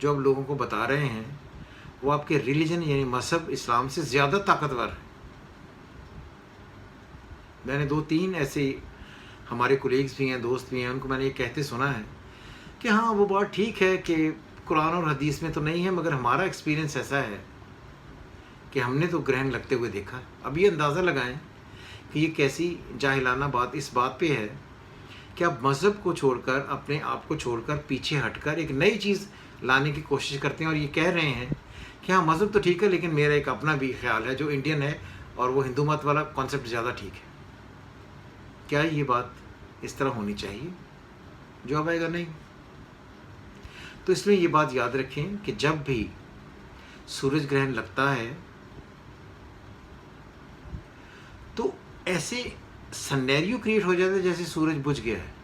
جو آپ لوگوں کو بتا رہے ہیں وہ آپ کے ریلیجن یعنی مذہب اسلام سے زیادہ طاقتور ہے. میں نے 2-3 ایسے ہمارے کولیگز بھی ہیں، دوست بھی ہیں، ان کو میں نے یہ کہتے سنا ہے کہ ہاں وہ بات ٹھیک ہے کہ قرآن اور حدیث میں تو نہیں ہے، مگر ہمارا ایکسپیرینس ایسا ہے کہ ہم نے تو گرہن لگتے ہوئے دیکھا. اب یہ اندازہ لگائیں کہ یہ کیسی جاہلانہ بات اس بات پہ ہے کہ آپ مذہب کو چھوڑ کر، اپنے آپ کو چھوڑ کر، پیچھے ہٹ کر ایک نئی چیز لانے کی کوشش کرتے ہیں اور یہ کہہ رہے ہیں کہ ہاں مذہب تو ٹھیک ہے لیکن میرا ایک اپنا بھی خیال ہے جو انڈین ہے اور وہ ہندو مت والا کانسیپٹ زیادہ ٹھیک ہے. کیا یہ بات اس طرح ہونی چاہیے؟ جواب آئے گا نہیں. تو اس لیے یہ بات یاد رکھیں کہ جب بھی سورج گرہن لگتا ہے تو ایسے سنیریو کریٹ ہو جاتا ہے جیسے سورج بجھ گیا ہے.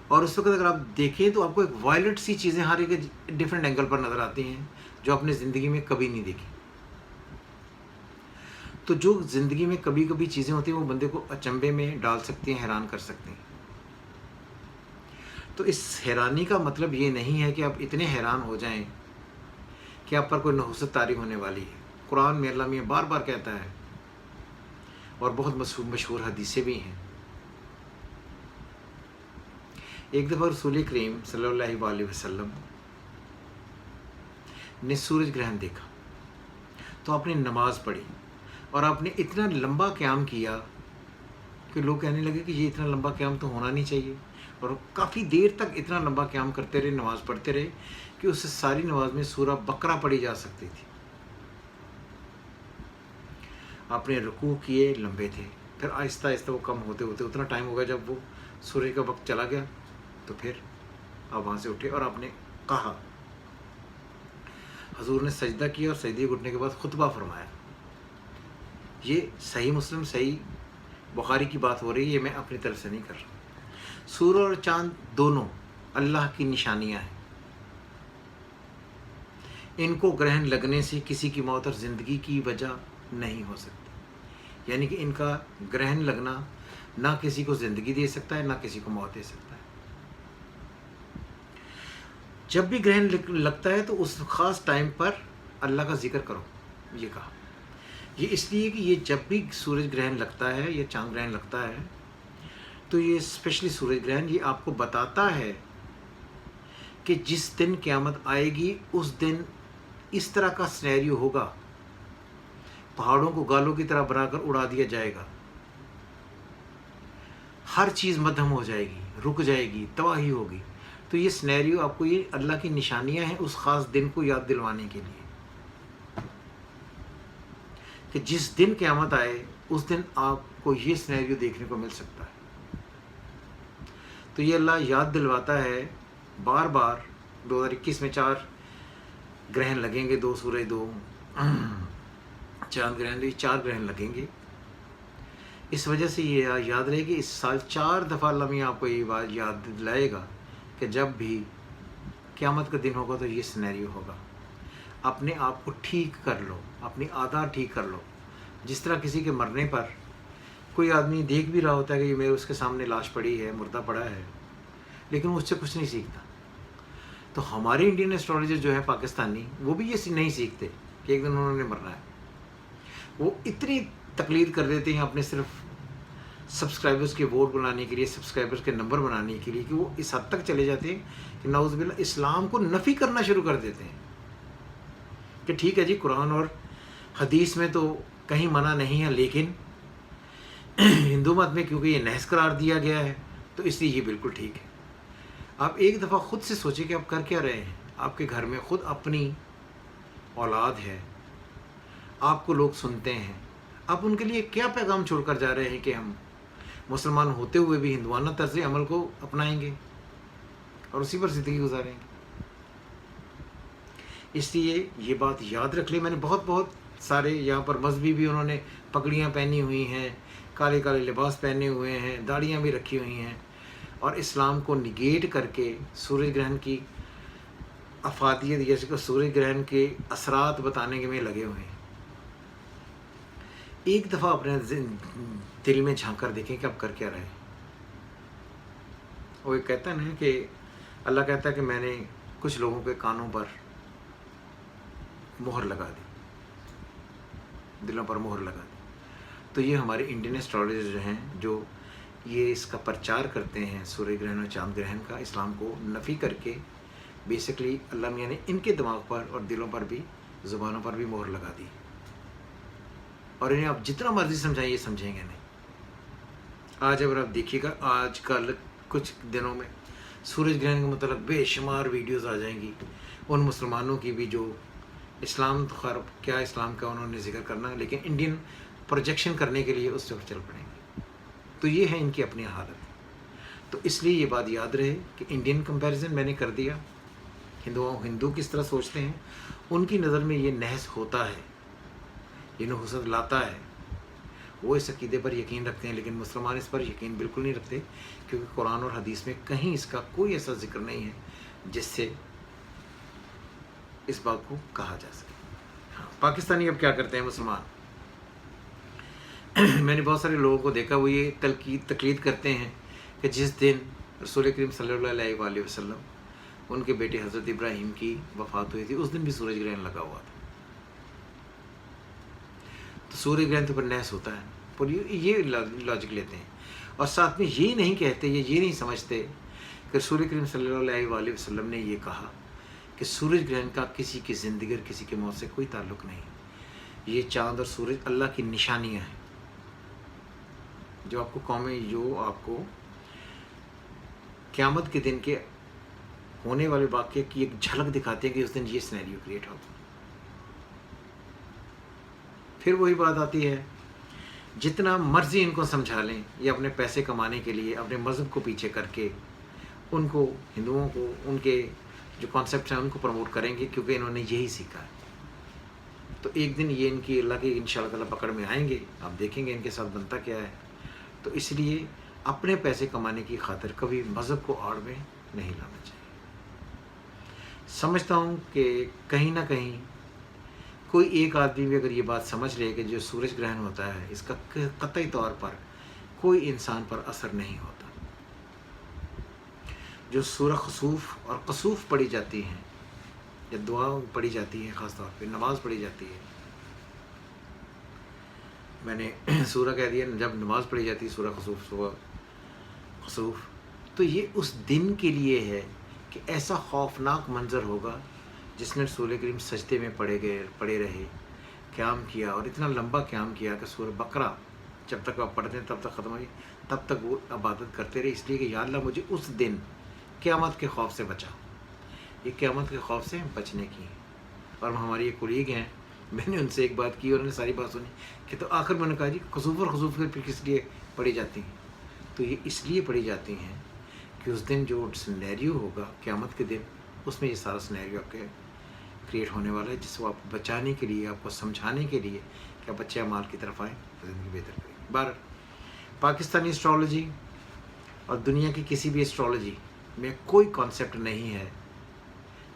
اور اس وقت اگر آپ دیکھیں تو آپ کو ایک وائلٹ سی چیزیں ہر ایک ڈفرینٹ اینگل پر نظر آتی ہیں جو اپنے زندگی میں کبھی نہیں دیکھی. تو جو زندگی میں کبھی کبھی چیزیں ہوتی ہیں وہ بندے کو اچنبے میں ڈال سکتی ہیں، حیران کر سکتی ہیں. تو اس حیرانی کا مطلب یہ نہیں ہے کہ آپ اتنے حیران ہو جائیں کہ آپ پر کوئی نحوست طاری ہونے والی ہے. قرآن میں اللہ میاں بار بار کہتا ہے اور بہت مشہور حدیثیں بھی ہیں. ایک دفعہ رسول کریم صلی اللہ علیہ وسلم نے سورج گرہن دیکھا تو آپ نے نماز پڑھی اور آپ نے اتنا لمبا قیام کیا کہ لوگ کہنے لگے کہ یہ اتنا لمبا قیام تو ہونا نہیں چاہیے، اور کافی دیر تک اتنا لمبا قیام کرتے رہے، نماز پڑھتے رہے کہ اس سے ساری نماز میں سورہ بقرہ پڑھی جا سکتی تھی. آپ نے رکوع کیے، لمبے تھے، پھر آہستہ آہستہ وہ کم ہوتے ہوتے اتنا ٹائم ہوگا جب وہ سورج کا وقت چلا گیا تو پھر آپ وہاں سے اٹھے اور آپ نے کہا. حضور نے سجدہ کیا اور سجدے گھٹنے کے بعد خطبہ فرمایا. یہ صحیح مسلم، صحیح بخاری کی بات ہو رہی ہے، یہ میں اپنی طرف سے نہیں کر رہا. سورج اور چاند دونوں اللہ کی نشانیاں ہیں. ان کو گرہن لگنے سے کسی کی موت اور زندگی کی وجہ نہیں ہو سکتی. یعنی کہ ان کا گرہن لگنا نہ کسی کو زندگی دے سکتا ہے نہ کسی کو موت دے سکتا ہے. جب بھی گرہن لگتا ہے تو اس خاص ٹائم پر اللہ کا ذکر کرو. یہ کہا یہ اس لیے کہ یہ جب بھی سورج گرہن لگتا ہے یا چاند گرہن لگتا ہے تو یہ اسپیشلی سورج گرہن یہ آپ کو بتاتا ہے کہ جس دن قیامت آئے گی اس دن اس طرح کا سینیریو ہوگا، پہاڑوں کو گالوں کی طرح بنا کر اڑا دیا جائے گا، ہر چیز مدھم ہو جائے گی، رک جائے گی، تباہی ہوگی. تو یہ سینیریو آپ کو یہ اللہ کی نشانیاں ہیں اس خاص دن کو یاد دلوانے کے لیے کہ جس دن قیامت آئے اس دن آپ کو یہ سینیریو دیکھنے کو مل سکتا ہے. تو یہ اللہ یاد دلواتا ہے بار بار. 2021 میں 4 گرہن لگیں گے، 2 سورج، 2 چاند گرہن، 4 گرہن لگیں گے. اس وجہ سے یہ یاد رہے کہ اس سال 4 دفعہ اللہ میاں آپ کو یہ بات یاد دلائے گا کہ جب بھی قیامت کا دن ہوگا تو یہ سینیریو ہوگا. اپنے آپ کو ٹھیک کر لو، اپنی عادات ٹھیک کر لو. جس طرح کسی کے مرنے پر کوئی آدمی دیکھ بھی رہا ہوتا ہے کہ یہ میرے اس کے سامنے لاش پڑی ہے، مردہ پڑا ہے، لیکن وہ اس سے کچھ نہیں سیکھتا. تو ہمارے انڈین ایسٹرالوجر جو ہے پاکستانی، وہ بھی یہ نہیں سیکھتے کہ ایک دن انہوں نے مرنا ہے. وہ اتنی تقلید کر دیتے ہیں اپنے صرف سبسکرائبرز کے ووٹ بنانے کے لیے، سبسکرائبرز کے نمبر بنانے کے لیے، کہ وہ اس حد تک چلے جاتے ہیں کہ نعوذ باللہ اسلام کو نفی کرنا شروع کر دیتے ہیں کہ ٹھیک ہے جی قرآن اور حدیث میں تو کہیں منع نہیں ہے، لیکن ہندو مت میں کیونکہ یہ نحس قرار دیا گیا ہے تو اس لیے یہ بالکل ٹھیک ہے. آپ ایک دفعہ خود سے سوچیں کہ آپ کر کیا رہے ہیں. آپ کے گھر میں خود اپنی اولاد ہے، آپ کو لوگ سنتے ہیں، آپ ان کے لیے کیا پیغام چھوڑ کر جا رہے ہیں کہ ہم مسلمان ہوتے ہوئے بھی ہندوانہ طرز عمل کو اپنائیں گے اور اسی پر زندگی گزاریں گے. اس لیے یہ بات یاد رکھ لی. میں نے بہت سارے یہاں پر مذہبی بھی انہوں نے پگڑیاں پہنی ہوئی ہیں، کالے کالے لباس پہنے ہوئے ہیں، داڑیاں بھی رکھی ہوئی ہیں، اور اسلام کو نگیٹ کر کے سورج گرہن کی افادیت جیسے کہ سورج گرہن کے اثرات بتانے کے میں لگے ہوئے ہیں. ایک دفعہ اپنے دل میں جھانک کر دیکھیں کہ آپ کر کیا رہے ہیں. وہ ایک کہتا ہے نا کہ اللہ کہتا ہے کہ میں نے کچھ لوگوں کے کانوں پر مہر لگا دی، دلوں پر مہر لگا دی. تو یہ ہمارے انڈین اسٹرالوجر جو ہیں، جو یہ اس کا پرچار کرتے ہیں سورج گرہن اور چاند گرہن کا، اسلام کو نفی کر کے، بیسکلی اللہ میاں نے ان کے دماغ پر اور دلوں پر بھی، زبانوں پر بھی مہر لگا دی، اور انہیں آپ جتنا مرضی سمجھائیں یہ سمجھیں گے نہیں. آج اگر آپ دیکھیے گا، آج کل کچھ دنوں میں سورج گرہن کے متعلق بے شمار ویڈیوز آ جائیں گی، ان مسلمانوں کی بھی جو اسلام تو خیر کیا اسلام کا انہوں نے ذکر کرنا، لیکن انڈین پروجیکشن کرنے کے لیے اس سے چل پڑیں گے. تو یہ ہے ان کی اپنی حالت. تو اس لیے یہ بات یاد رہے کہ انڈین کمپیریزن میں نے کر دیا، ہندو کس طرح سوچتے ہیں، ان کی نظر میں یہ نحس ہوتا ہے، یہ نحوست لاتا ہے، وہ اس عقیدے پر یقین رکھتے ہیں، لیکن مسلمان اس پر یقین بالکل نہیں رکھتے، کیونکہ قرآن اور حدیث میں کہیں اس کا کوئی ایسا ذکر نہیں ہے جس سے اس بات کو کہا جا سکے. ہاں، پاکستانی اب کیا کرتے ہیں مسلمان، میں نے بہت سارے لوگوں کو دیکھا، وہ یہ تقلید کرتے ہیں کہ جس دن رسول کریم صلی اللہ علیہ وآلہ وسلم ان کے بیٹے حضرت ابراہیم کی وفات ہوئی تھی، اس دن بھی سورج گرہن لگا ہوا تھا. تو سورج گرہن تو پر نحس ہوتا ہے، پر یہ لاجک لیتے ہیں، اور ساتھ میں یہ نہیں کہتے، یہ نہیں سمجھتے کہ رسول کریم صلی اللہ علیہ وآلہ وسلم نے یہ کہا کہ سورج گرہن کا کسی کی زندگی اور کسی کے موت سے کوئی تعلق نہیں. یہ چاند اور سورج اللہ کی نشانیاں ہیں، جو آپ کو قیامت کے دن کے ہونے والے واقعے کی ایک جھلک دکھاتے ہیں کہ اس دن یہ سینیریو کریٹ ہوگا. پھر وہی بات آتی ہے، جتنا مرضی ان کو سمجھا لیں، یہ اپنے پیسے کمانے کے لیے اپنے مذہب کو پیچھے کر کے ان کو، ہندوؤں کو، ان کے جو کانسیپٹس ہیں ان کو پروموٹ کریں گے، کیونکہ انہوں نے یہی سیکھا ہے. تو ایک دن یہ ان کی اللہ کے انشاءاللہ تعالیٰ پکڑ میں آئیں گے، آپ دیکھیں گے ان کے ساتھ بنتا کیا ہے. تو اس لیے اپنے پیسے کمانے کی خاطر کبھی مذہب کو آڑ میں نہیں لانا چاہیے. سمجھتا ہوں کہ کہیں نہ کہیں کوئی ایک آدمی بھی اگر یہ بات سمجھ لے کہ جو سورج گرہن ہوتا ہے اس کا قطعی طور پر کوئی انسان پر اثر نہیں ہوتا. جو سورہ خسوف اور قصوف پڑھی جاتی ہیں، یا دعا پڑھی جاتی ہے، خاص طور پہ نماز پڑھی جاتی ہے، میں نے سورہ کہہ دیا، جب نماز پڑھی جاتی ہے سورہ خسوف، تو یہ اس دن کے لیے ہے کہ ایسا خوفناک منظر ہوگا جس میں رسول کریم سجدے میں پڑے رہے، قیام کیا، اور اتنا لمبا قیام کیا کہ سورہ بقرہ جب تک آپ پڑھتے ہیں تب تک ختم ہوئی، تب تک وہ عبادت کرتے رہے، اس لیے کہ یا اللہ مجھے اس دن قیامت کے خوف سے بچا. یہ قیامت کے خوف سے بچنے کی. اور ہماری ایک کولیگ ہیں، میں نے ان سے ایک بات کی، انہوں نے ساری بات سنی کہ تو آخر میں نے کہا جی خسوف اور خسوف پھر کس لیے پڑھی جاتی ہیں؟ تو یہ اس لیے پڑھی جاتی ہیں کہ اس دن جو سینیریو ہوگا قیامت کے دن، اس میں یہ سارا سینیریو آپ کے کریٹ ہونے والا ہے، جس کو آپ بچانے کے لیے، آپ کو سمجھانے کے لیے کہ آپ اچھے اعمال کی طرف آئیں، زندگی بہتر کریں. بہرحال پاکستانی اسٹرالوجی اور دنیا کی کسی بھی اسٹرالوجی میں کوئی کانسیپٹ نہیں ہے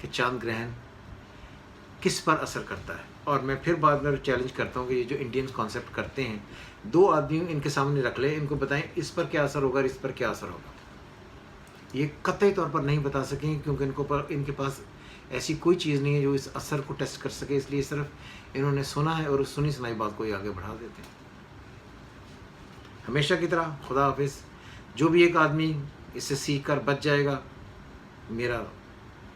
کہ چاند گرہن کس پر اثر کرتا ہے. اور میں پھر بعد میں چیلنج کرتا ہوں کہ یہ جو انڈینز کانسیپٹ کرتے ہیں، دو آدمی ان کے سامنے رکھ لیں، ان کو بتائیں اس پر کیا اثر ہوگا اور اس پر کیا اثر ہوگا. یہ قطعی طور پر نہیں بتا سکیں، کیونکہ ان کے پاس ایسی کوئی چیز نہیں ہے جو اس اثر کو ٹیسٹ کر سکے، اس لیے صرف انہوں نے سنا ہے اور اس سنی سنائی بات کو ہی آگے بڑھا دیتے ہیں. ہمیشہ کی طرح خدا حافظ. جو بھی ایک آدمی اس سے سیکھ کر بچ جائے گا، میرا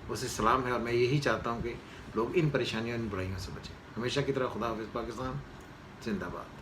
اسے سلام ہے، اور میں یہی چاہتا ہوں کہ لوگ ان پریشانیوں، ان برائیوں سے بچیں. ہمیشہ کی طرح خدا حافظ. پاکستان زندہ باد.